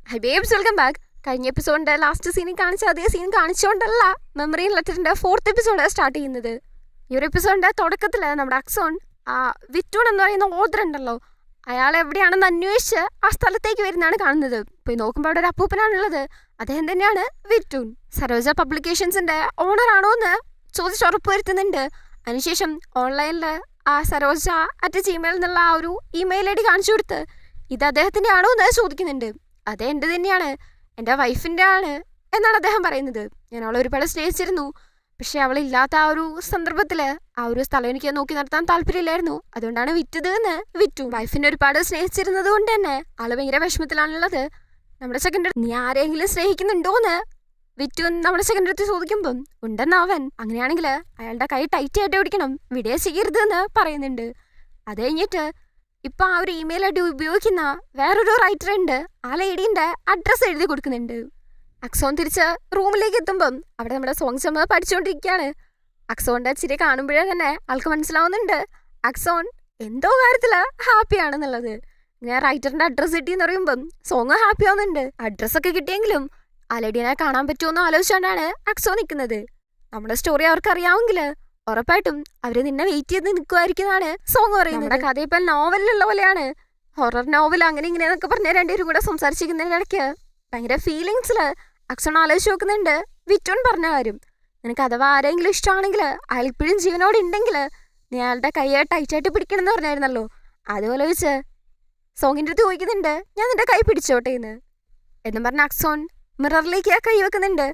High babes, welcome back. കഴിഞ്ഞ എപ്പിസോഡിൻ്റെ last സീനിൽ കാണിച്ച അതേ സീൻ കാണിച്ചുകൊണ്ടല്ല മെമ്മറി ലെറ്ററിൻ്റെ 4th എപ്പിസോഡ് സ്റ്റാർട്ട് ചെയ്യുന്നത്. ഈ ഒരു എപ്പിസോഡിൻ്റെ തുടക്കത്തിൽ നമ്മുടെ അക്സോൺ വിറ്റൂൺ എന്ന് പറയുന്ന ഓർഡർ ഉണ്ടല്ലോ, അയാൾ എവിടെയാണെന്ന് അന്വേഷിച്ച് ആ സ്ഥലത്തേക്ക് വരുന്നതാണ് കാണുന്നത്. പോയി നോക്കുമ്പോൾ അവിടെ ഒരു അപ്പൂപ്പനാണുള്ളത്. അദ്ദേഹം തന്നെയാണ് വിറ്റൂൺ. സരോജ പബ്ലിക്കേഷൻസിൻ്റെ ഓണറാണോ എന്ന് ചോദിച്ചുറപ്പ് വരുത്തുന്നുണ്ട്. അതിനുശേഷം ഓൺലൈനിൽ ആ സരോജ @gmail എന്നുള്ള ആ ഒരു ഇമെയിൽ ID കാണിച്ചു കൊടുത്ത് ഇത് അദ്ദേഹത്തിൻ്റെ ആണോ എന്ന് ചോദിക്കുന്നുണ്ട്. അതെ, എൻ്റെ തന്നെയാണ്, എൻ്റെ വൈഫിൻ്റെ ആണ് എന്നാണ് അദ്ദേഹം പറയുന്നത്. ഞാൻ അവളെ ഒരുപാട് സ്നേഹിച്ചിരുന്നു, പക്ഷേ അവളില്ലാത്ത ആ ഒരു സന്ദർഭത്തിൽ ആ ഒരു സ്ഥലം എനിക്ക് നോക്കി നടത്താൻ താല്പര്യമില്ലായിരുന്നു, അതുകൊണ്ടാണ് വിറ്റത് എന്ന് വിറ്റു. വൈഫിനെ ഒരുപാട് സ്നേഹിച്ചിരുന്നത് കൊണ്ട് തന്നെ ആള് ഭയങ്കര വിഷമത്തിലാണുള്ളത്. നമ്മുടെ സെക്കൻഡ് നീ ആരെങ്കിലും സ്നേഹിക്കുന്നുണ്ടോന്ന് വിറ്റു നമ്മുടെ സെക്കൻഡ് അടുത്ത് ചോദിക്കുമ്പം ഉണ്ടെന്ന് അവൻ. അങ്ങനെയാണെങ്കിൽ അയാളുടെ കൈ ടൈറ്റ് ആയിട്ട് പിടിക്കണം, വിടയെ ചെയ്യരുത് എന്ന് പറയുന്നുണ്ട്. അത് കഴിഞ്ഞിട്ട് ഇപ്പൊ ആ ഒരു ഇമെയിൽ ID ഉപയോഗിക്കുന്ന വേറൊരു റൈറ്റർ ഉണ്ട്. ആ ലേഡീൻ്റെ അഡ്രസ്സ് എഴുതി കൊടുക്കുന്നുണ്ട്. അക്സോൺ തിരിച്ച് റൂമിലേക്ക് എത്തുമ്പം അവിടെ നമ്മുടെ സോങ് ചമ്മ പഠിച്ചുകൊണ്ടിരിക്കുകയാണ്. അക്സോണിന്റെ ചിരി കാണുമ്പോഴേ തന്നെ ആൾക്ക് മനസ്സിലാവുന്നുണ്ട് അക്സോൺ എന്തോ കാര്യത്തില് ഹാപ്പിയാണെന്നുള്ളത്. ഞാൻ റൈറ്ററിന്റെ അഡ്രസ്സ് കിട്ടിയെന്ന് പറയുമ്പം സോങ് ഹാപ്പി ആവുന്നുണ്ട്. അഡ്രസ്സൊക്കെ കിട്ടിയെങ്കിലും ആ ലേഡീനെ കാണാൻ പറ്റുമെന്ന് ആലോചിച്ചുകൊണ്ടാണ് അക്സോൺ നിൽക്കുന്നത്. നമ്മുടെ സ്റ്റോറി അവർക്ക് അറിയാമെങ്കിൽ ഉറപ്പായിട്ടും അവര് നിന്നെ വെയിറ്റ് ചെയ്ത് നിൽക്കുമായിരിക്കുന്നതാണ് സോങ് പറയുന്നത്. നമ്മുടെ കഥ ഇപ്പം നോവലിലുള്ള പോലെയാണ്, ഹൊറർ നോവൽ അങ്ങനെ ഇങ്ങനെയെന്നൊക്കെ പറഞ്ഞ രണ്ടുപേരും കൂടെ സംസാരിച്ചിരിക്കുന്നതിനിടയ്ക്ക് ഭയങ്കര ഫീലിങ്സില് അക്സോൺ ആലോചിച്ച് നോക്കുന്നുണ്ട് വിറ്റോൺ പറഞ്ഞ കാര്യം. നിനക്ക് അഥവാ ആരെങ്കിലും ഇഷ്ടമാണെങ്കിൽ അയാൾ ഇപ്പോഴും ജീവനോട് ഉണ്ടെങ്കിൽ നീ അയാളുടെ കൈയെ ടൈറ്റായിട്ട് പിടിക്കണം എന്ന് പറഞ്ഞായിരുന്നല്ലോ. അതുപോലെ വെച്ച് സോങ്ങിൻ്റെ അടുത്ത് ചോദിക്കുന്നുണ്ട് ഞാൻ നിന്റെ കൈ പിടിച്ചോട്ടെ എന്നും പറഞ്ഞ അക്സോൺ മിററിലേക്ക് ആ കൈ വെക്കുന്നുണ്ട്.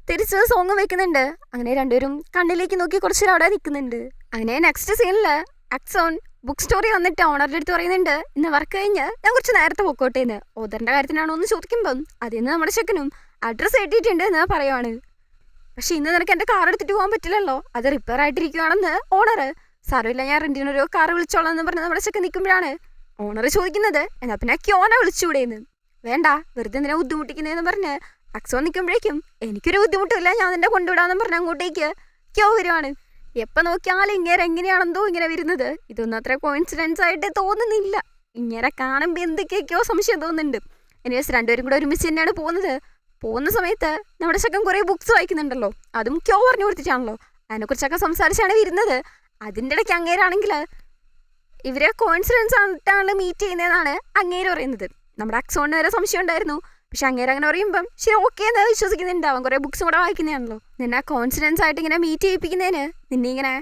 തിരിച്ച് സോങ് വെക്കുന്നുണ്ട്. അങ്ങനെ രണ്ടുപേരും കണ്ണിലേക്ക് നോക്കി കുറച്ച് അവിടെ നിൽക്കുന്നുണ്ട്. അങ്ങനെ നെക്സ്റ്റ് സീനിൽ അക്സോൺ ബുക്ക് സ്റ്റോറി വന്നിട്ട് ഓണറുടെ അടുത്ത് പറയുന്നുണ്ട് ഇന്ന് വർക്ക് കഴിഞ്ഞ് ഞാൻ കുറച്ച് നേരത്തെ പൊക്കോട്ടെ എന്ന്. ഓദറിൻ്റെ കാര്യത്തിനാണോ എന്ന് ചോദിക്കുമ്പം അതിൽ നിന്ന് നമ്മുടെ ചെക്കനും അഡ്രസ്സ് എത്തിയിട്ടുണ്ട് എന്ന് പറയുവാണ്. പക്ഷെ ഇന്ന് നിനക്ക് എൻ്റെ കാർ എടുത്തിട്ട് പോകാൻ പറ്റില്ലല്ലോ, അത് റിപ്പയർ ആയിട്ടിരിക്കുകയാണെന്ന് ഓണർ. സാരമില്ല, ഞാൻ റെന്റിനൊരു കാർ വിളിച്ചോളാം എന്ന് പറഞ്ഞ് നമ്മുടെ ചെക്കൻ നിൽക്കുമ്പോഴാണ് ഓണർ ചോദിക്കുന്നത് എന്നാ പിന്നെ ക്യോനെ വിളിച്ചുകൂടെയെന്ന്. വേണ്ട, വെറുതെ എന്തിനാ ബുദ്ധിമുട്ടിക്കുന്നതെന്ന് പറഞ്ഞ് അക്സോൺ നിൽക്കുമ്പോഴേക്കും എനിക്കൊരു ബുദ്ധിമുട്ടില്ല, ഞാൻ നിന്നെ കൊണ്ടുവിടാമെന്ന് പറഞ്ഞ് അങ്ങോട്ടേക്ക് ക്യോ വരുവാണ്. എപ്പോൾ നോക്കിയാലും ഇങ്ങനെ എങ്ങനെയാണെന്തോ ഇങ്ങനെ വരുന്നത്. ഇതൊന്നും അത്ര കോയിൻസിഡൻസ് ആയിട്ട് തോന്നുന്നില്ല. ഇങ്ങനെ കാണുമ്പോൾ എന്തൊക്കെയൊക്കെയോ സംശയം തോന്നുന്നുണ്ട്. എനിവേസ് രണ്ടുപേരും കൂടെ ഒരുമിച്ച് തന്നെയാണ് പോകുന്നത്. പോകുന്ന സമയത്ത് നമ്മുടെ ചെക്കൻ കുറേ ബുക്സ് വായിക്കുന്നുണ്ടല്ലോ, അതും ക്യോ പറഞ്ഞു കൊടുത്തിട്ടാണല്ലോ. അതിനെക്കുറിച്ചൊക്കെ സംസാരിച്ചാണ് വരുന്നത്. അതിൻ്റെ ഇടയ്ക്ക് അങ്ങേരാണെങ്കിൽ ഇവരെ കോയിൻസിഡൻസ് ആയിട്ടാണ് മീറ്റ് ചെയ്യുന്നതെന്നാണ് അങ്ങേര് പറയുന്നത്. നമ്മുടെ അക്സോണിന് വരെ സംശയം ഉണ്ടായിരുന്നു, പക്ഷെ അങ്ങേര് അങ്ങനെ പറയുമ്പം ശരി ഓക്കെ എന്ന് വിശ്വസിക്കുന്നുണ്ട്. അവൻ കുറേ ബുക്സും കൂടെ വായിക്കുന്നതാണല്ലോ. നിന്നെ കോൺഫിഡൻസ് ആയിട്ട് ഇങ്ങനെ മീറ്റ് ചെയ്യിപ്പിക്കുന്നതിന് നിന്നെ ഇങ്ങനെ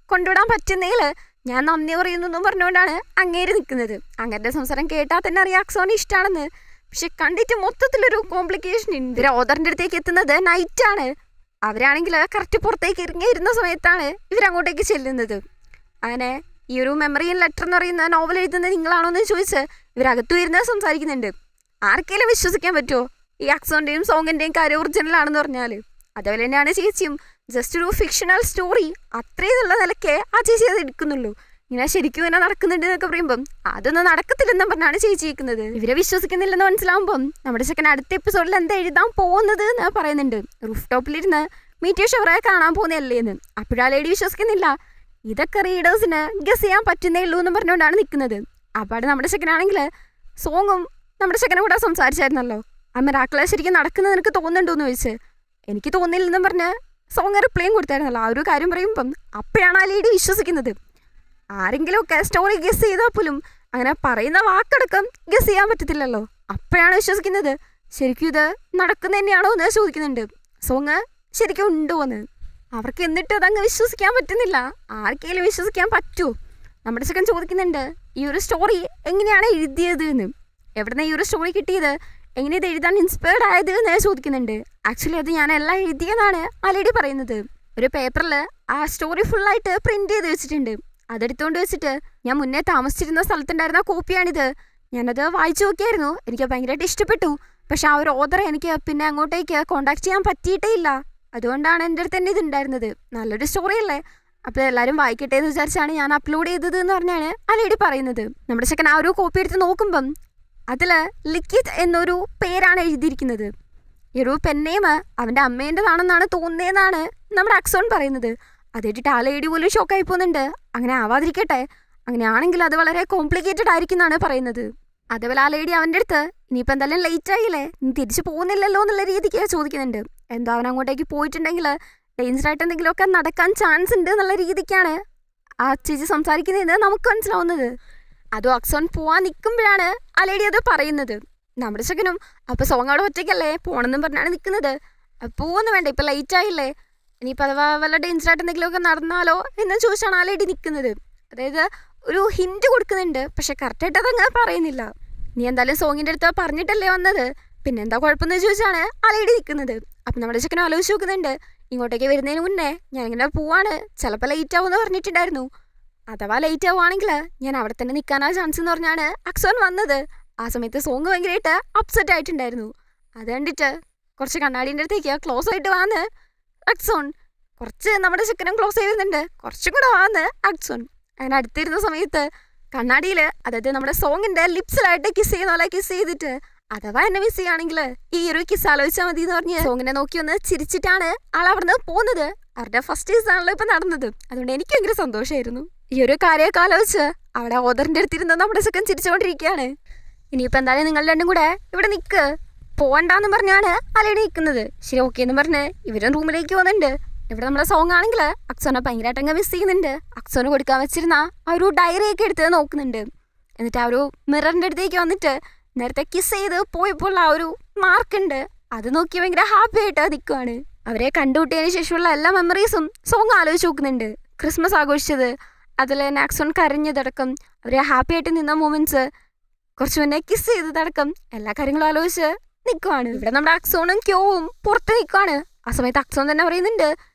കൊണ്ടുവിടാൻ പറ്റുന്നതിൽ ഞാൻ നന്ദി പറയുന്നു എന്നും പറഞ്ഞുകൊണ്ടാണ് അങ്ങേര് നിൽക്കുന്നത്. അങ്ങേരുടെ സംസാരം കേട്ടാൽ തന്നെ അറിയാം അക്സോണിന് ഇഷ്ടമാണെന്ന്. പക്ഷെ കണ്ടിട്ട് മൊത്തത്തിലൊരു കോംപ്ലിക്കേഷൻ ഉണ്ട്. ഇവർ ഓദറിൻ്റെ അടുത്തേക്ക് എത്തുന്നത് നൈറ്റാണ്. അവരാണെങ്കിൽ കറക്റ്റ് പുറത്തേക്ക് ഇറങ്ങിയിരുന്ന സമയത്താണ് ഇവരങ്ങോട്ടേക്ക് ചെല്ലുന്നത്. അങ്ങനെ ഈ ഒരു മെമ്മറി ലെറ്റർ എന്ന് പറയുന്ന നോവൽ എഴുതുന്നത് നിങ്ങളാണോ എന്ന് ചോദിച്ച് ഇവരകത്തു വരുന്നത് സംസാരിക്കുന്നുണ്ട്. ആർക്കെങ്കിലും വിശ്വസിക്കാൻ പറ്റുമോ ഈ അക്സോണിൻ്റെയും സോങ്ങിൻ്റെയും കാര്യം ഒറിജിനൽ ആണെന്ന് പറഞ്ഞാൽ? അതേപോലെ തന്നെയാണ് ചേച്ചിയും. ജസ്റ്റ് ഒരു ഫിക്ഷണൽ സ്റ്റോറി അത്രയും നല്ല നിലയ്ക്ക് ആ ചേച്ചി അത് എടുക്കുന്നുള്ളൂ. ഇങ്ങനെ ശരിക്കും ഇങ്ങനെ നടക്കുന്നുണ്ട് എന്നൊക്കെ പറയുമ്പം അതൊന്നും നടക്കത്തില്ലെന്നും പറഞ്ഞാണ് ചേച്ചി ഇരിക്കുന്നത്. ഇവരെ വിശ്വസിക്കുന്നില്ലെന്ന് മനസ്സിലാവുമ്പം നമ്മുടെ ചെക്കൻ അടുത്ത എപ്പിസോഡിൽ എന്താ എഴുതാൻ പോകുന്നത് എന്ന് പറയുന്നുണ്ട്. റൂഫ് ടോപ്പിലിരുന്ന് മീറ്റിയോ ഷവറെ കാണാൻ പോകുന്നതല്ലേ എന്ന്. അപ്പോഴാ ലേഡി വിശ്വസിക്കുന്നില്ല. ഇതൊക്കെ റീഡേഴ്സിന് ഗസ് ചെയ്യാൻ പറ്റുന്നേ ഉള്ളൂ എന്ന് പറഞ്ഞുകൊണ്ടാണ് നിൽക്കുന്നത്. അപ്പോൾ നമ്മുടെ ചെക്കനാണെങ്കിൽ സോങ്ങും നമ്മുടെ ചെക്കനെ കൂടെ സംസാരിച്ചായിരുന്നല്ലോ, ആ മിറാക്കിള് ശരിക്കും നടക്കുന്നത് നിനക്ക് തോന്നുന്നുണ്ടോ എന്ന് ചോദിച്ച് എനിക്ക് തോന്നില്ലെന്നും പറഞ്ഞ് സോങ് റിപ്ലൈയും കൊടുത്തായിരുന്നല്ലോ. ആ ഒരു കാര്യം പറയുമ്പം അപ്പോഴാണ് ആ ലേഡി വിശ്വസിക്കുന്നത്. ആരെങ്കിലുമൊക്കെ സ്റ്റോറി ഗസ് ചെയ്താൽ പോലും അങ്ങനെ പറയുന്ന വാക്കടക്കം ഗസ് ചെയ്യാൻ പറ്റത്തില്ലല്ലോ. അപ്പോഴാണ് വിശ്വസിക്കുന്നത്. ശരിക്കും ഇത് നടക്കുന്ന തന്നെയാണോ എന്ന് ചോദിക്കുന്നുണ്ട്. സോങ് ശരിക്കും ഉണ്ടോ എന്ന്. അവർക്ക് എന്നിട്ട് അതങ്ങ് വിശ്വസിക്കാൻ പറ്റുന്നില്ല. ആർക്കെങ്കിലും വിശ്വസിക്കാൻ പറ്റുമോ? നമ്മുടെ ചെക്കൻ ചോദിക്കുന്നുണ്ട് ഈ ഒരു സ്റ്റോറി എങ്ങനെയാണ് എഴുതിയത് എന്ന്. എവിടുന്ന ഈ ഒരു സ്റ്റോറി കിട്ടിയത്, എങ്ങനെ ഇത് എഴുതാൻ ഇൻസ്പയർഡ് ആയത് എന്ന് ചോദിക്കുന്നുണ്ട്. ആക്ച്വലി അത് ഞാൻ എല്ലാം എഴുതിയെന്നാണ് ആ ലേഡി പറയുന്നത്. ഒരു പേപ്പറിൽ ആ സ്റ്റോറി ഫുള്ളായിട്ട് പ്രിന്റ് ചെയ്ത് വെച്ചിട്ടുണ്ട്. അതെടുത്തുകൊണ്ട് വെച്ചിട്ട് ഞാൻ മുന്നേ താമസിച്ചിരുന്ന സ്ഥലത്തുണ്ടായിരുന്ന കോപ്പിയാണിത്. ഞാനത് വായിച്ചു നോക്കിയായിരുന്നു, എനിക്ക് ഭയങ്കരമായിട്ട് ഇഷ്ടപ്പെട്ടു. പക്ഷെ ആ ഒരു ഓതറെ എനിക്ക് പിന്നെ അങ്ങോട്ടേക്ക് കോണ്ടാക്ട് ചെയ്യാൻ പറ്റിയിട്ടേ ഇല്ല. അതുകൊണ്ടാണ് എൻ്റെ അടുത്ത് തന്നെ ഇതുണ്ടായിരുന്നത്. നല്ലൊരു സ്റ്റോറി അല്ലേ, അപ്പോൾ എല്ലാവരും വായിക്കട്ടെ എന്ന് വിചാരിച്ചാണ് ഞാൻ അപ്ലോഡ് ചെയ്തത് എന്ന് പറഞ്ഞാണ് ആ ലേഡി പറയുന്നത്. നമ്മുടെ ചെക്കൻ ആ ഒരു കോപ്പി എടുത്ത് നോക്കുമ്പം അതിൽ ലിഖിത് എന്നൊരു പേരാണ് എഴുതിയിരിക്കുന്നത്. ഈ ഒരു പെന്നേം അവൻ്റെ അമ്മേൻ്റെതാണെന്നാണ് തോന്നുന്നതെന്നാണ് നമ്മുടെ അക്സോൺ പറയുന്നത്. അതേറ്റിട്ട് ആ ലേഡി പോലും ഷോക്കായി പോകുന്നുണ്ട്. അങ്ങനെ ആവാതിരിക്കട്ടെ, അങ്ങനെയാണെങ്കിൽ അത് വളരെ കോംപ്ലിക്കേറ്റഡ് ആയിരിക്കും എന്നാണ് പറയുന്നത്. അതേപോലെ ആ ലേഡി അവൻ്റെ അടുത്ത് ഇനിയിപ്പോൾ എന്തായാലും ലേറ്റ് ആയില്ലേ, നീ തിരിച്ചു പോകുന്നില്ലല്ലോ എന്നുള്ള രീതിക്ക് ചോദിക്കുന്നുണ്ട്. എന്താ അവൻ അങ്ങോട്ടേക്ക് പോയിട്ടുണ്ടെങ്കിൽ ഡേഞ്ചറായിട്ട് എന്തെങ്കിലുമൊക്കെ നടക്കാൻ ചാൻസ് ഉണ്ട് എന്നുള്ള രീതിക്കാണ് ആ ചേച്ചി സംസാരിക്കുന്നതെന്ന് നമുക്ക് മനസ്സിലാവുന്നത്. അതും അക്സോൺ പോവാൻ നിൽക്കുമ്പോഴാണ് ആ ലേഡി അത് പറയുന്നത്. നമ്മുടെ ചെക്കനും അപ്പോൾ സോങ് അവിടെ ഒറ്റയ്ക്കല്ലേ പോകണമെന്നും പറഞ്ഞാണ് നിൽക്കുന്നത്. പോവൊന്നും വേണ്ട, ഇപ്പം ലേറ്റ് ആയില്ലേ, ഇനിയിപ്പോൾ അഥവാ വല്ല ഡേഞ്ചറായിട്ട് എന്തെങ്കിലുമൊക്കെ നടന്നാലോ എന്ന് ചോദിച്ചാണ് ആ ലേഡി നിൽക്കുന്നത്. അതായത് ഒരു ഹിൻറ്റ് കൊടുക്കുന്നുണ്ട്, പക്ഷെ കറക്റ്റായിട്ട് അതങ്ങനെ പറയുന്നില്ല. നീ എന്തായാലും സോങ്ങിൻ്റെ അടുത്ത് പറഞ്ഞിട്ടല്ലേ വന്നത്, പിന്നെന്താ കുഴപ്പമെന്ന് ചോദിച്ചാണ് ആ ലേഡി നിൽക്കുന്നത്. അപ്പം നമ്മുടെ ചെക്കനും ആലോചിച്ച് നോക്കുന്നുണ്ട്, ഇങ്ങോട്ടേക്ക് വരുന്നതിന് മുന്നേ ഞാൻ ഇങ്ങനെ പോവാണ്, ചിലപ്പോൾ ലേറ്റ് ആവുമെന്ന് പറഞ്ഞിട്ടുണ്ടായിരുന്നു. അഥവാ ലേറ്റ് ആവുകയാണെങ്കിൽ ഞാൻ അവിടെ തന്നെ നിൽക്കാനാ ചാൻസ് എന്ന് പറഞ്ഞാണ് അക്സോൺ വന്നത്. ആ സമയത്ത് സോങ് ഭയങ്കരമായിട്ട് അപ്സെറ്റ് ആയിട്ടുണ്ടായിരുന്നു. അത് കണ്ടിട്ട് കുറച്ച് കണ്ണാടീൻ്റെ അടുത്തേക്ക് ക്ലോസ് ആയിട്ട് വാന്ന് അക്സോൺ, കുറച്ച് നമ്മുടെ ചെക്കനും ക്ലോസ് ചെയ്യുന്നുണ്ട്, കുറച്ചും കൂടെ വാന്ന് അക്സോൺ. അങ്ങനെ അടുത്തിരുന്ന സമയത്ത് കണ്ണാടിയിൽ, അതായത് നമ്മുടെ സോങ്ങിൻ്റെ ലിപ്സിലായിട്ട് കിസ് ചെയ്യുന്ന പോലെ കിസ് ചെയ്തിട്ട്, അഥവാ എന്നെ മിസ് ചെയ്യുകയാണെങ്കിൽ ഈ ഒരു കിസ് ആലോചിച്ചാൽ മതി എന്ന് പറഞ്ഞ് സോങ്ങിനെ നോക്കി ഒന്ന് ചിരിച്ചിട്ടാണ് ആൾ അവിടുന്ന് പോകുന്നത്. അവരുടെ ഫസ്റ്റ് കിസ് ആണല്ലോ ഇപ്പം നടന്നത്. അതുകൊണ്ട് എനിക്ക് ഭയങ്കര സന്തോഷമായിരുന്നു. ഈ ഒരു കാര്യമൊക്കെ ആലോചിച്ച് അവിടെ ഓദറിൻ്റെ അടുത്തിരുന്ന് നമ്മുടെ ചെക്കൻ ചിരിച്ചുകൊണ്ടിരിക്കുകയാണ്. ഇനിയിപ്പോൾ എന്തായാലും നിങ്ങൾ രണ്ടും കൂടെ ഇവിടെ നിൽക്ക്, പോകണ്ടെന്ന് പറഞ്ഞാണ് അലയുടെ നിൽക്കുന്നത്. ശരി ഓക്കെ എന്ന് പറഞ്ഞ് ഇവരും റൂമിലേക്ക് പോകുന്നുണ്ട്. ഇവിടെ നമ്മുടെ സോങ് ആണെങ്കിൽ അക്സോനെ ഭയങ്കരമായിട്ട് അങ്ങ് മിസ് ചെയ്യുന്നുണ്ട്. അക്സോന് കൊടുക്കാൻ വെച്ചിരുന്ന ആ ഒരു ഡയറിയൊക്കെ എടുത്ത് നോക്കുന്നുണ്ട്. എന്നിട്ട് ആ ഒരു മിററിൻ്റെ അടുത്തേക്ക് വന്നിട്ട് നേരത്തെ കിസ് ചെയ്ത് പോയപ്പോൾ ആ ഒരു മാർക്കുണ്ട്, അത് നോക്കി ഭയങ്കര ഹാപ്പി ആയിട്ട് നിൽക്കുവാണ്. അവരെ കണ്ടുകൂട്ടിയതിന് ശേഷമുള്ള എല്ലാ മെമ്മറീസും സോങ് ആലോചിച്ച് നോക്കുന്നുണ്ട്. ക്രിസ്മസ് ആഘോഷിച്ചത്, അതിൽ തന്നെ അക്സോൺ കരഞ്ഞതടക്കം, അവരെ ഹാപ്പി ആയിട്ട് നിന്ന മൊമെന്റ്സ്, കുറച്ച് മുന്നേ കിസ് ചെയ്തതടക്കം എല്ലാ കാര്യങ്ങളും ആലോചിച്ച് നിൽക്കുവാണ്. ഇവിടെ നമ്മുടെ അക്സോണും ക്യോവും പുറത്ത് നിൽക്കുവാണ്. ആ സമയത്ത് അക്സോൺ തന്നെ പറയുന്നുണ്ട്,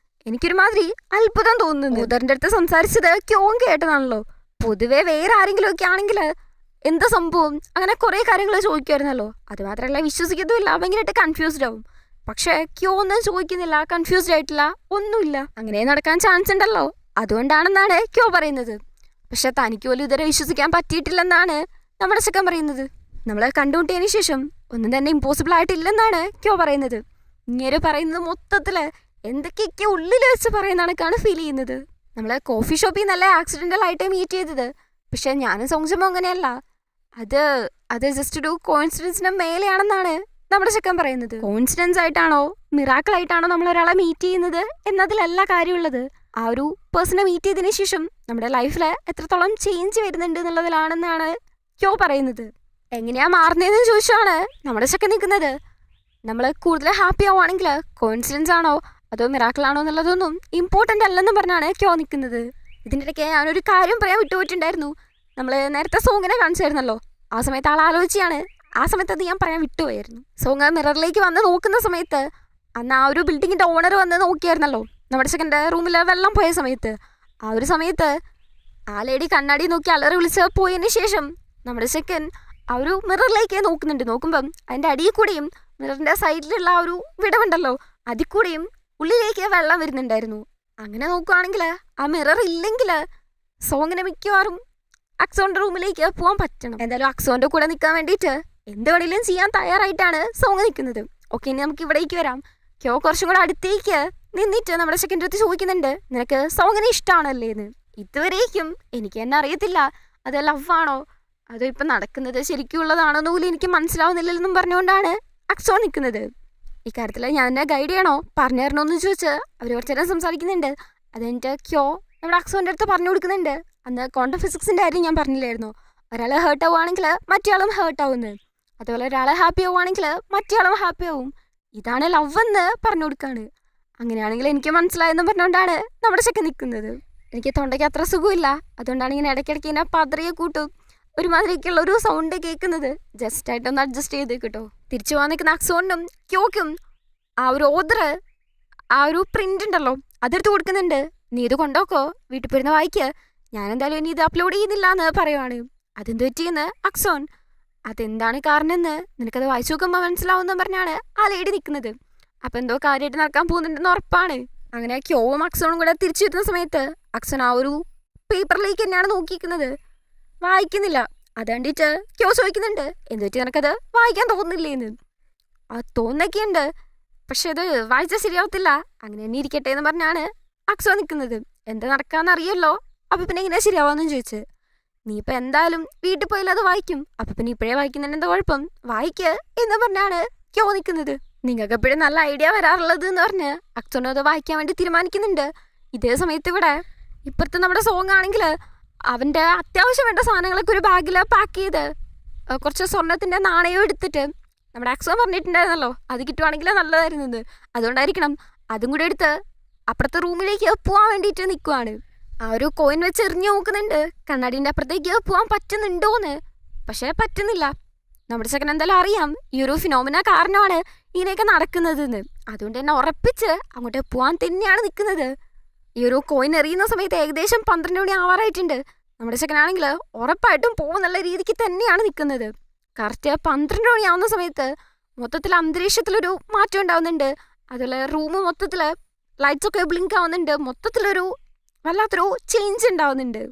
എനിക്കൊരുമാതിരി അത്ഭുതം തോന്നുന്നു. ഉദറിൻ്റെ അടുത്ത് സംസാരിച്ചത് ക്യോവും കേട്ടതാണല്ലോ. പൊതുവെ വേറെ ആരെങ്കിലും ഒക്കെ ആണെങ്കിൽ എന്താ സംഭവം അങ്ങനെ കുറേ കാര്യങ്ങൾ ചോദിക്കുമായിരുന്നല്ലോ. അത് മാത്രമല്ല വിശ്വസിക്കത്തുമില്ല, ഭയങ്കരമായിട്ട് കൺഫ്യൂസ്ഡ് ആവും. പക്ഷേ ക്യോ ഒന്നും ചോദിക്കുന്നില്ല, കൺഫ്യൂസ്ഡ് ആയിട്ടില്ല, ഒന്നുമില്ല. അങ്ങനെ നടക്കാൻ ചാൻസ് ഉണ്ടല്ലോ, അതുകൊണ്ടാണെന്നാണ് ക്യോ പറയുന്നത്. പക്ഷെ തനിക്ക് പോലും ഇതുവരെ വിശ്വസിക്കാൻ പറ്റിയിട്ടില്ലെന്നാണ് നമ്മുടെ ചെക്കൻ പറയുന്നത്. നമ്മൾ കണ്ടുമുട്ടിയതിന് ശേഷം ഒന്നും തന്നെ ഇമ്പോസിബിൾ ആയിട്ടില്ലെന്നാണ് ക്യോ പറയുന്നത്. ഇങ്ങനെ പറയുന്നത് മൊത്തത്തിൽ എന്തൊക്കെയൊക്കെ ഉള്ളിൽ വെച്ച് പറയുന്ന കണക്കാണ് ഫീൽ ചെയ്യുന്നത്. നമ്മൾ കോഫി ഷോപ്പിൽ നിന്നല്ല ആക്സിഡൻ്റൽ ആയിട്ട് മീറ്റ് ചെയ്തത്. പക്ഷെ ഞാനും സോങ്ജമ്മ അങ്ങനെയല്ല, അത് ജസ്റ്റ് ഒരു കോയിൻസിഡൻസിന് മേലെയാണെന്നാണ് നമ്മുടെ ചെക്കൻ പറയുന്നത്. കോയിൻസിഡൻസ് ആയിട്ടാണോ മിറാക്കിൾ ആയിട്ടാണോ നമ്മൾ ഒരാളെ മീറ്റ് ചെയ്യുന്നത് എന്നതിലല്ല കാര്യമുള്ളത്. ആ ഒരു പേഴ്സണെ മീറ്റ് ചെയ്തതിന് ശേഷം നമ്മുടെ ലൈഫിൽ എത്രത്തോളം ചേഞ്ച് വരുന്നുണ്ട് എന്നുള്ളതിലാണെന്നാണ് ക്യോ പറയുന്നത്. എങ്ങനെയാ മാറുന്നതെന്ന് ചോദിച്ചാണ് നമ്മുടെ ചെക്കൻ നിൽക്കുന്നത്. നമ്മൾ കൂടുതൽ ഹാപ്പി ആവുകയാണെങ്കിൽ കോയിൻസിഡൻസ് ആണോ അതോ മിറാക്കിൾ ആണോ എന്നുള്ളതൊന്നും ഇമ്പോർട്ടൻ്റ് അല്ലെന്ന് പറഞ്ഞാണ് ക്യോ നിൽക്കുന്നത്. ഇതിൻ്റെ ഇടയ്ക്ക് ഞാനൊരു കാര്യം പറയാൻ വിട്ടുപോയിട്ടുണ്ടായിരുന്നു. നമ്മൾ നേരത്തെ സോങ്ങിനെ കാണിച്ചായിരുന്നല്ലോ, ആ സമയത്ത് ആൾ ആലോചിച്ചാണ്, ആ സമയത്ത് അത് ഞാൻ പറയാൻ വിട്ടുപോയായിരുന്നു. സോങ് മിററിലേക്ക് വന്ന് നോക്കുന്ന സമയത്ത് അന്ന് ആ ഒരു ബിൽഡിങ്ങിൻ്റെ ഓണർ വന്ന് നോക്കിയായിരുന്നല്ലോ നമ്മുടെ ചെക്കൻ്റെ റൂമിൽ വെള്ളം പോയ സമയത്ത്. ആ ഒരു സമയത്ത് ആ ലേഡി കണ്ണാടി നോക്കി അലറി വിളിച്ച് പോയതിന് ശേഷം നമ്മുടെ ചെക്കൻ ആ ഒരു മിററിലേക്ക് നോക്കുന്നുണ്ട്. നോക്കുമ്പം അതിൻ്റെ അടിയിൽ കൂടിയും മിററിൻ്റെ സൈഡിലുള്ള ആ ഒരു വിടവുണ്ടല്ലോ, അതിൽ കൂടിയും ഉള്ളിലേക്ക് വെള്ളം വരുന്നുണ്ടായിരുന്നു. അങ്ങനെ നോക്കുകയാണെങ്കിൽ ആ മിറർ ഇല്ലെങ്കിൽ സോങ്ങിനെ മിക്കവാറും അക്സോൻ്റെ റൂമിലേക്ക് പോകാൻ പറ്റണം. എന്തായാലും അക്സോൻ്റെ കൂടെ നിൽക്കാൻ വേണ്ടിയിട്ട് എന്ത് വേണമെങ്കിലും ചെയ്യാൻ തയ്യാറായിട്ടാണ് സോങ് നിൽക്കുന്നത്. ഓക്കെ, ഇനി നമുക്ക് ഇവിടേക്ക് വരാം. ക്യോ കുറച്ചും കൂടെ അടുത്തേക്ക് നിന്നിട്ട് നമ്മുടെ സെക്കൻഡ് അടുത്ത് ചോദിക്കുന്നുണ്ട്, നിനക്ക് സോങ്ങിനെ ഇഷ്ടമാണല്ലേ എന്ന്. ഇതുവരേക്കും എനിക്ക് തന്നെ അറിയത്തില്ല അത് ലവാണോ അതോ ഇപ്പം നടക്കുന്നത് ശരിക്കും ഉള്ളതാണോ എന്ന് പോലും എനിക്ക് മനസ്സിലാവുന്നില്ലെന്നും പറഞ്ഞുകൊണ്ടാണ് അക്സോൺ നിൽക്കുന്നത്. ഇക്കാര്യത്തിൽ ഞാൻ എന്നെ ഗൈഡ് ചെയ്യണോ പറഞ്ഞു തരണോന്ന് ചോദിച്ച് അവർ കുറച്ച് നേരം സംസാരിക്കുന്നുണ്ട്. അതെനിക്ക് ക്യോ നമ്മുടെ അക്സോൻ്റെ അടുത്ത് പറഞ്ഞു കൊടുക്കുന്നുണ്ട്. അന്ന് ക്വാണ്ടം ഫിസിക്സിൻ്റെ കാര്യം ഞാൻ പറഞ്ഞില്ലായിരുന്നു, ഒരാൾ ഹേർട്ട് ആവുകയാണെങ്കിൽ മറ്റേയാളും ഹേർട്ട് ആവുന്നത്, അതുപോലെ ഒരാൾ ഹാപ്പി ആവുകയാണെങ്കിൽ മറ്റേയാളും ഹാപ്പി ആവും. ഇതാണ് ലവ് എന്ന് പറഞ്ഞു കൊടുക്കുകയാണ്. അങ്ങനെയാണെങ്കിൽ എനിക്ക് മനസ്സിലായെന്ന് പറഞ്ഞുകൊണ്ടാണ് നമ്മുടെ ചെക്കൻ നിൽക്കുന്നത്. എനിക്ക് തൊണ്ടയ്ക്ക് അത്ര സുഖമില്ല, അതുകൊണ്ടാണ് ഇങ്ങനെ ഇടയ്ക്കിടയ്ക്ക് ഇങ്ങനെ പതറിയെ കൂട്ടും ഒരുമാതിരിക്കുള്ള ഒരു സൗണ്ട് കേൾക്കുന്നത്. ജസ്റ്റ് ആയിട്ടൊന്ന് അഡ്ജസ്റ്റ് ചെയ്ത് കേട്ടോ. തിരിച്ചു പോകാൻ നിൽക്കുന്ന അക്സോണിനും ക്യോക്കും ആ ഒരു ഓർഡർ, ആ ഒരു പ്രിൻ്റ് ഉണ്ടല്ലോ അതെടുത്ത് കൊടുക്കുന്നുണ്ട്. നീ ഇത് കൊണ്ടോക്കോ, വീട്ടിൽ പോയിരുന്ന വായിക്ക്, ഞാനെന്തായാലും ഇനി ഇത് അപ്ലോഡ് ചെയ്യുന്നില്ല എന്ന് പറയുവാണ്. അതെന്ത് പറ്റിയെന്ന് അക്സോൺ, അതെന്താണ് കാരണം എന്ന് നിനക്കത് വായിച്ചു നോക്കുമ്പോൾ മനസ്സിലാവുമെന്ന് പറഞ്ഞാണ് ആ ലേഡി നിൽക്കുന്നത്. അപ്പം എന്തോ കാര്യമായിട്ട് നടക്കാൻ പോകുന്നുണ്ടെന്ന് ഉറപ്പാണ്. അങ്ങനെ ക്യോവും അക്സോണും കൂടെ തിരിച്ചു വരുന്ന സമയത്ത് അക്സോൺ ആ ഒരു പേപ്പറിലേക്ക് തന്നെയാണ് നോക്കിയിരിക്കുന്നത്, വായിക്കുന്നില്ല. അത് കണ്ടിട്ട് ക്യോ ചോദിക്കുന്നുണ്ട്, എന്ത് പറ്റി നിനക്കത് വായിക്കാൻ തോന്നുന്നില്ലേ എന്ന്. തോന്നൊക്കെ ഉണ്ട്, പക്ഷെ അത് വായിച്ചാൽ ശരിയാവത്തില്ല, അങ്ങനെ തന്നെ ഇരിക്കട്ടെ എന്ന് പറഞ്ഞാണ് അക്സോ നിൽക്കുന്നത്. എന്താ നടക്കാമെന്ന് അറിയല്ലോ, അപ്പം പിന്നെ എങ്ങനെയാ ശരിയാവാമെന്നും ചോദിച്ച്. നീ ഇപ്പം എന്തായാലും വീട്ടിൽ പോയാലും അത് വായിക്കും. അപ്പം പിന്നെ ഇപ്പോഴേ വായിക്കുന്നതിന് എന്താ കുഴപ്പം, വായിക്ക് എന്ന് പറഞ്ഞാണ് ക്യോ നിൽക്കുന്നത്. നിങ്ങൾക്ക് എപ്പോഴും നല്ല ഐഡിയ വരാറുള്ളത് എന്ന് പറഞ്ഞ് അക്സോൺ അത് വായിക്കാൻ വേണ്ടി തീരുമാനിക്കുന്നുണ്ട്. ഇതേ സമയത്ത് ഇവിടെ ഇപ്പുറത്തെ നമ്മുടെ സോങ് ആണെങ്കിൽ അവൻ്റെ അത്യാവശ്യം വേണ്ട സാധനങ്ങളൊക്കെ ഒരു ബാഗിൽ പാക്ക് ചെയ്ത് കുറച്ച് സ്വർണ്ണത്തിൻ്റെ നാണയം എടുത്തിട്ട് നമ്മുടെ അക്സോൺ പറഞ്ഞിട്ടുണ്ടായിരുന്നല്ലോ അത് കിട്ടുവാണെങ്കിൽ നല്ലതായിരുന്നത്, അതുകൊണ്ടായിരിക്കണം അതും കൂടെ എടുത്ത് അപ്പുറത്തെ റൂമിലേക്ക് പോകാൻ വേണ്ടിയിട്ട് നിൽക്കുവാണ്. ആ ഒരു കോയിൻ വെച്ച് എറിഞ്ഞു നോക്കുന്നുണ്ട് കണ്ണാടീൻ്റെ അപ്പുറത്തേക്ക് പോകാൻ പറ്റുന്നുണ്ടോയെന്ന്. പക്ഷേ പറ്റുന്നില്ല. നമ്മുടെ ചെക്കൻ എന്തായാലും അറിയാം ഈ ഒരു ഫിനോമിന കാരണമാണ് ഇങ്ങനെയൊക്കെ നടക്കുന്നതെന്ന്. അതുകൊണ്ട് തന്നെ ഉറപ്പിച്ച് അങ്ങോട്ട് പോകാൻ തന്നെയാണ് നിൽക്കുന്നത്. ഈ ഒരു കോയിൻ എറിയുന്ന സമയത്ത് ഏകദേശം 12 മണി ആവാറായിട്ടുണ്ട്. നമ്മുടെ ചെക്കനാണെങ്കിൽ ഉറപ്പായിട്ടും പോകുന്നുള്ള രീതിക്ക് തന്നെയാണ് നിൽക്കുന്നത്. കറക്റ്റ് 12 മണിയാവുന്ന സമയത്ത് മൊത്തത്തിൽ അന്തരീക്ഷത്തിലൊരു മാറ്റം ഉണ്ടാവുന്നുണ്ട്. അതുപോലെ റൂം മൊത്തത്തിൽ ലൈറ്റ്സൊക്കെ ബ്ലിങ്ക് ആവുന്നുണ്ട്. മൊത്തത്തിലൊരു വല്ലാത്തൊരു ചേഞ്ച് ഉണ്ടാവുന്നുണ്ട്.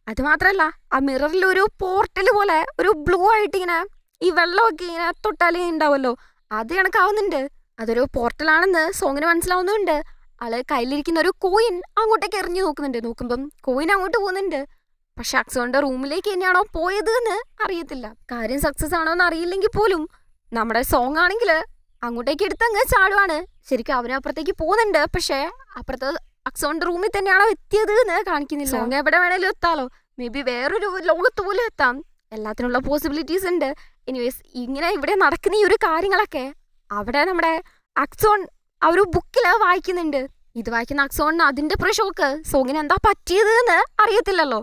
അതുമാത്രമല്ല ആ മിററിലൊരു പോർട്ടൽ പോലെ ഒരു ബ്ലൂ ആയിട്ട് ഇങ്ങനെ ഈ വെള്ളമൊക്കെ ഇങ്ങനെ തൊട്ടാലേ ഉണ്ടാവുമല്ലോ അത് കണക്കാവുന്നുണ്ട്. അതൊരു പോർട്ടലാണെന്ന് സോങ്ങിന് മനസ്സിലാവുന്നുണ്ട്. ആള് കയ്യിലിരിക്കുന്ന ഒരു കോയിൻ അങ്ങോട്ടേക്ക് എറിഞ്ഞു നോക്കുന്നുണ്ട്. നോക്കുമ്പം കോയിൻ അങ്ങോട്ട് പോകുന്നുണ്ട്. പക്ഷെ അക്സോണിന്റെ റൂമിലേക്ക് തന്നെയാണോ പോയത് എന്ന് അറിയത്തില്ല. കാര്യം സക്സസ് ആണോ എന്ന് അറിയില്ലെങ്കിൽ പോലും നമ്മുടെ സോങ് ആണെങ്കിൽ അങ്ങോട്ടേക്ക് എടുത്തങ്ങ് ചാടുവാണ്. ശരിക്കും അവനപ്പുറത്തേക്ക് പോകുന്നുണ്ട്. പക്ഷേ അപ്പുറത്ത് അക്സോണിന്റെ റൂമിൽ തന്നെയാണോ എത്തിയത് എന്ന് കാണിക്കുന്നില്ല. സോങ് എവിടെ വേണേലും എത്താലോ, മേ ബി വേറൊരു ലോകത്ത് പോലും എത്താം. എല്ലാത്തിനുള്ള പോസിബിലിറ്റീസ് ഉണ്ട്. എനിവേസ് ഇങ്ങനെ ഇവിടെ നടക്കുന്ന ഈ ഒരു കാര്യങ്ങളൊക്കെ അവിടെ നമ്മുടെ അക്സോൺ ആ ഒരു ബുക്കിൽ വായിക്കുന്നുണ്ട്. ഇത് വായിക്കുന്ന അക്സോണിന് അതിന്റെ പ്രഷോക്ക് സോങ്ങിന് എന്താ പറ്റിയത് എന്ന് അറിയത്തില്ലല്ലോ.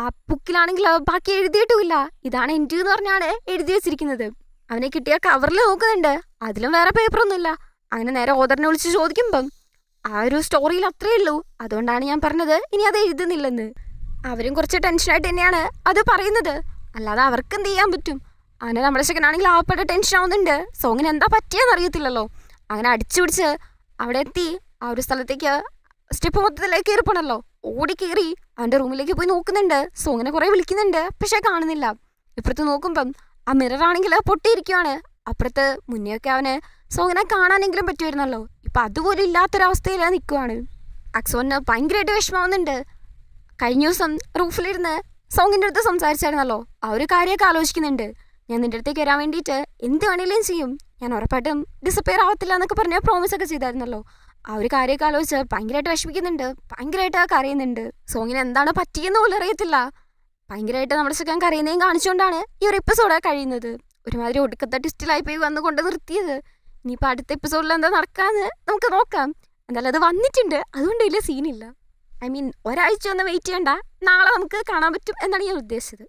ആ ബുക്കിലാണെങ്കിൽ ബാക്കി എഴുതിയിട്ടുമില്ല. ഇതാണ് എൻഡ് എന്ന് പറഞ്ഞാണ് എഴുതി വെച്ചിരിക്കുന്നത്. അവനെ കിട്ടിയ കവറിൽ നോക്കുന്നുണ്ട്, അതിലും വേറെ പേപ്പറൊന്നുമില്ല. അങ്ങനെ നേരെ ഓദറിനെ വിളിച്ച് ചോദിക്കുമ്പം ആ ഒരു സ്റ്റോറിയിൽ അത്രയേ ഉള്ളൂ. അതുകൊണ്ടാണ് ഞാൻ പറഞ്ഞത് ഇനി അത് എഴുതുന്നില്ലെന്ന്. അവരും കുറച്ച് ടെൻഷനായിട്ട് തന്നെയാണ് അത് പറയുന്നത്. അല്ലാതെ അവർക്ക് എന്ത് ചെയ്യാൻ പറ്റും. അങ്ങനെ നമ്മുടെ ചെക്കനാണെങ്കിൽ ആവപ്പെട്ട ടെൻഷൻ ആവുന്നുണ്ട്. സോങ്ങിന് എന്താ പറ്റിയെന്ന് അറിയത്തില്ലല്ലോ. അങ്ങനെ അടിച്ചു പിടിച്ച് അവിടെ എത്തി ആ ഒരു സ്ഥലത്തേക്ക് സ്റ്റെപ്പ് മൊത്തത്തിലേക്ക് കയറിപ്പോണല്ലോ. ഓടി കയറി അവൻ്റെ റൂമിലേക്ക് പോയി നോക്കുന്നുണ്ട്. സോങ്ങിനെ കുറേ വിളിക്കുന്നുണ്ട്, പക്ഷെ കാണുന്നില്ല. ഇപ്പുറത്ത് നോക്കുമ്പം ആ മിററാണെങ്കിൽ പൊട്ടിയിരിക്കുവാണ്. അപ്പുറത്ത് മുന്നെയൊക്കെ അവന് സോങ്ങിനെ കാണാനെങ്കിലും പറ്റുമായിരുന്നല്ലോ. ഇപ്പം അതുപോലും ഇല്ലാത്തൊരവസ്ഥയിൽ നിൽക്കുവാണ്. അക്സോണിന് ഭയങ്കരമായിട്ട് വിഷമാവുന്നുണ്ട്. കഴിഞ്ഞ ദിവസം റൂഫിലിരുന്ന് സോങ്ങിൻ്റെ അടുത്ത് സംസാരിച്ചായിരുന്നല്ലോ, ആ ഒരു കാര്യമൊക്കെ ആലോചിക്കുന്നുണ്ട്. ഞാൻ നിൻ്റെ അടുത്തേക്ക് വരാൻ വേണ്ടിയിട്ട് എന്ത് വേണേലും ചെയ്യും, ഞാൻ ഉറപ്പായിട്ടും ഡിസപ്പിയർ ആവത്തില്ല എന്നൊക്കെ പറഞ്ഞ് പ്രോമിസ് ഒക്കെ ചെയ്തായിരുന്നല്ലോ. ആ ഒരു കാര്യമൊക്കെ ആലോചിച്ച് ഭയങ്കരമായിട്ട് വിഷമിക്കുന്നുണ്ട്, ഭയങ്കരമായിട്ട് കരയുന്നുണ്ട്. സോങ്ങിന് എന്താണ് പറ്റിയെന്ന് പോലും അറിയത്തില്ല. ഭയങ്കരമായിട്ട് നമ്മുടെ ചെക്കൻ കരയുന്നതും കാണിച്ചുകൊണ്ടാണ് ഈ ഒരു എപ്പിസോഡ് കഴിയുന്നത്. ഒരുമാതിരി ഒടുക്കത്തെ ട്വിസ്റ്റിലായി പോയി വന്നുകൊണ്ട് നിർത്തിയത്. ഇനിയിപ്പോൾ അടുത്ത എപ്പിസോഡിൽ എന്താ നടക്കാമെന്ന് നമുക്ക് നോക്കാം. എന്തായാലും അത് വന്നിട്ടുണ്ട്, അതുകൊണ്ട് വലിയ സീനില്ല. ഐ മീൻ ഒരാഴ്ച ഒന്ന് വെയിറ്റ് ചെയ്യണ്ട, നാളെ നമുക്ക് കാണാൻ പറ്റും എന്നാണ് ഞാൻ ഉദ്ദേശിച്ചത്.